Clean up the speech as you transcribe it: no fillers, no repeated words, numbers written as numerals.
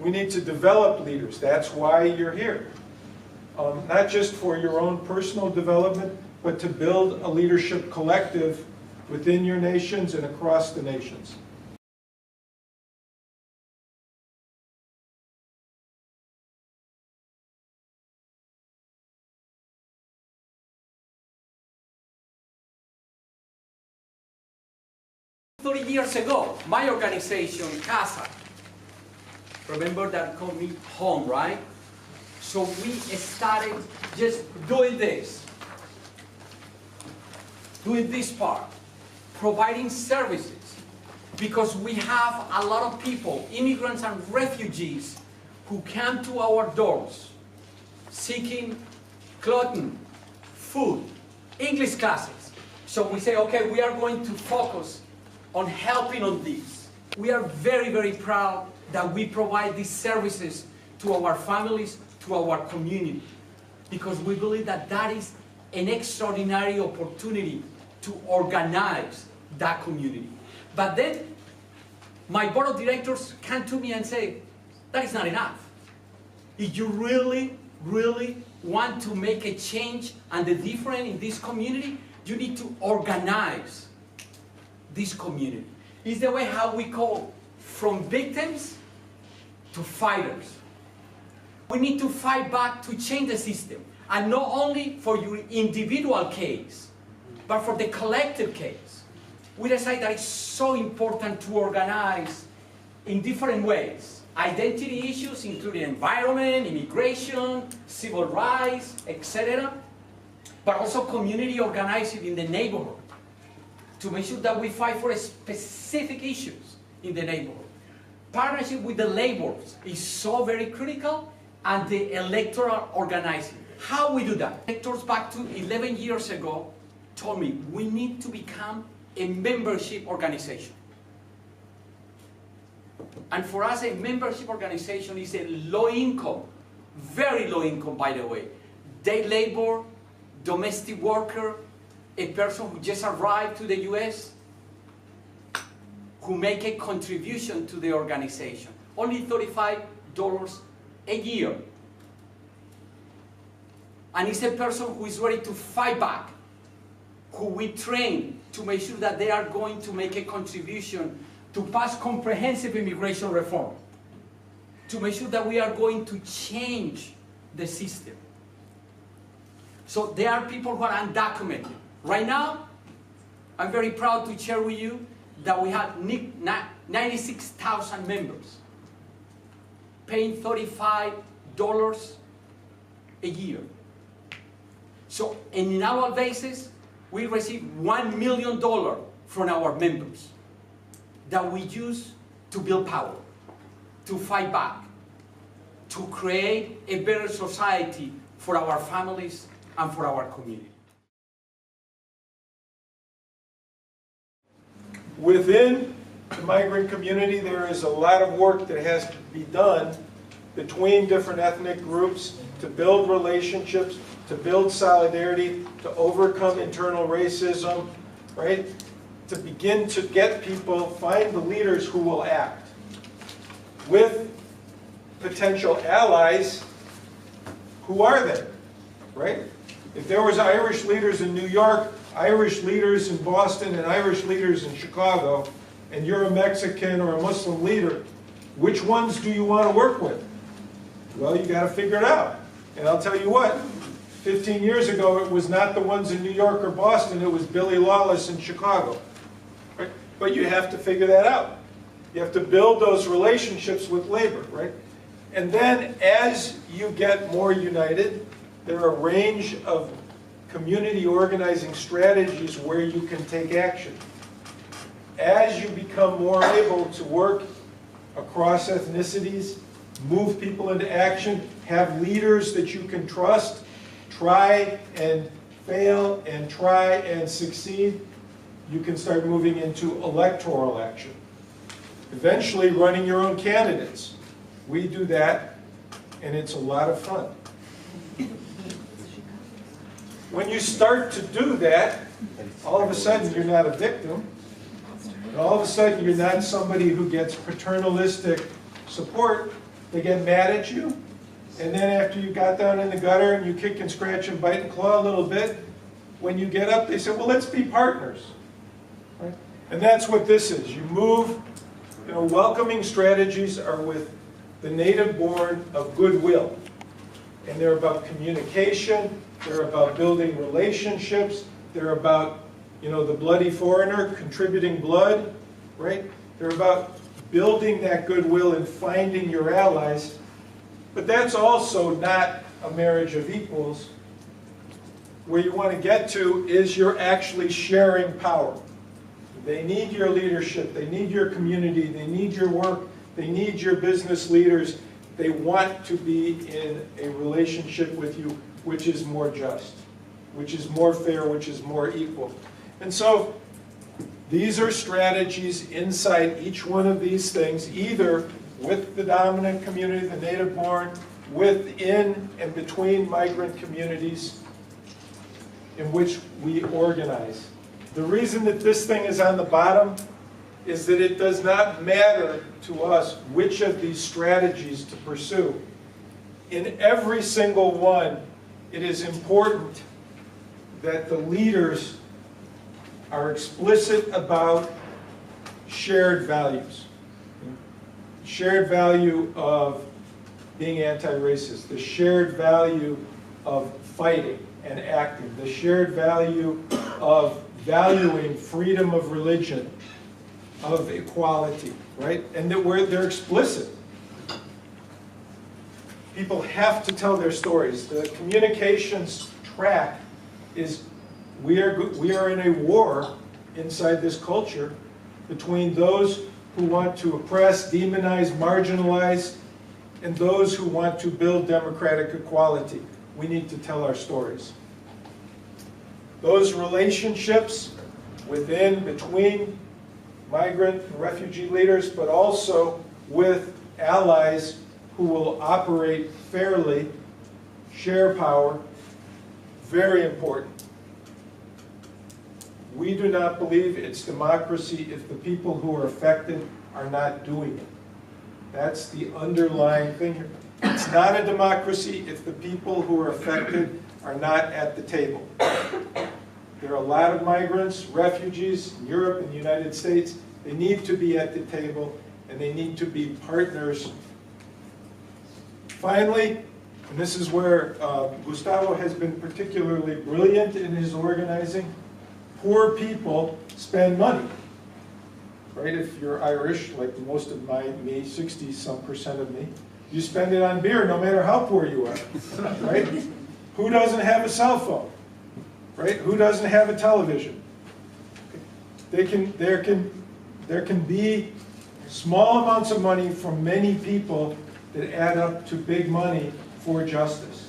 We need to develop leaders. That's why you're here. Not just for your own personal development, but to build a leadership collective within your nations and across the nations. Years ago, my organization, CASA, remember that called me home, right? So we started just doing this part, providing services, because we have a lot of people, immigrants and refugees, who come to our doors seeking clothing, food, English classes. So we say, okay, we are going to focus on helping on this. We are very, very proud that we provide these services to our families, to our community, because we believe that that is an extraordinary opportunity to organize that community. But then my board of directors come to me and say, that is not enough. If you really, really want to make a change and the difference in this community, you need to organize this community. It's the way how we call from victims to fighters. We need to fight back to change the system, and not only for your individual case, but for the collective case. We decide that it's so important to organize in different ways. Identity issues, including environment, immigration, civil rights, etc. But also community organizing in the neighborhood, to make sure that we fight for specific issues in the neighborhood. Partnership with the laborers is so very critical, and the electoral organizing. How we do that? Electors back to 11 years ago told me we need to become a membership organization. And for us, a membership organization is a low income, very low income, by the way, day labor, domestic worker, a person who just arrived to the US, who make a contribution to the organization. Only $35 a year. And it's a person who is ready to fight back, who we train to make sure that they are going to make a contribution to pass comprehensive immigration reform, to make sure that we are going to change the system. So there are people who are undocumented. Right now, I'm very proud to share with you that we have 96,000 members paying $35 a year. So on an annual basis, we receive $1 million from our members that we use to build power, to fight back, to create a better society for our families and for our community. Within the migrant community, there is a lot of work that has to be done between different ethnic groups to build relationships, to build solidarity, to overcome internal racism, right? To begin to get people, find the leaders who will act. With potential allies, who are they, right? If there was Irish leaders in New York, Irish leaders in Boston, and Irish leaders in Chicago, and you're a Mexican or a Muslim leader, which ones do you want to work with? Well, you got to figure it out. And I'll tell you what, 15 years ago, it was not the ones in New York or Boston, it was Billy Lawless in Chicago. Right? But you have to figure that out. You have to build those relationships with labor, right? And then as you get more united, there are a range of community organizing strategies where you can take action. As you become more able to work across ethnicities, move people into action, have leaders that you can trust, try and fail and try and succeed, you can start moving into electoral action. Eventually running your own candidates. We do that, and it's a lot of fun. When you start to do that, all of a sudden you're not a victim, and all of a sudden you're not somebody who gets paternalistic support, They get mad at you, and then after you got down in the gutter and you kick and scratch and bite and claw a little bit, when you get up, they say, well, let's be partners. Right? And that's what this is. You move, welcoming strategies are with the native born of goodwill. And they're about communication, they're about building relationships, they're about, the bloody foreigner contributing blood, right? They're about building that goodwill and finding your allies. But that's also not a marriage of equals. Where you want to get to is you're actually sharing power. They need your leadership, they need your community, they need your work, they need your business leaders. They want to be in a relationship with you which is more just, which is more fair, which is more equal. And so these are strategies inside each one of these things, either with the dominant community, the native born, within and between migrant communities in which we organize. The reason that this thing is on the bottom is that it does not matter to us which of these strategies to pursue. In every single one, it is important that the leaders are explicit about shared values. Shared value of being anti-racist, the shared value of fighting and acting, the shared value of valuing freedom of religion, of equality, right? And that they're explicit. People have to tell their stories. The communications track is we are in a war inside this culture between those who want to oppress, demonize, marginalize, and those who want to build democratic equality. We need to tell our stories. Those relationships within, between migrant and refugee leaders, but also with allies who will operate fairly, share power, very important. We do not believe it's democracy if the people who are affected are not doing it. That's the underlying thing here. It's not a democracy if the people who are affected are not at the table. There are a lot of migrants, refugees in Europe and the United States. They need to be at the table, and they need to be partners. Finally, and this is where Gustavo has been particularly brilliant in his organizing, poor people spend money. Right? If you're Irish, like most of me, 60-some% of me, you spend it on beer no matter how poor you are. Right? Who doesn't have a cell phone? Right? Who doesn't have a television? There can be small amounts of money from many people that add up to big money for justice.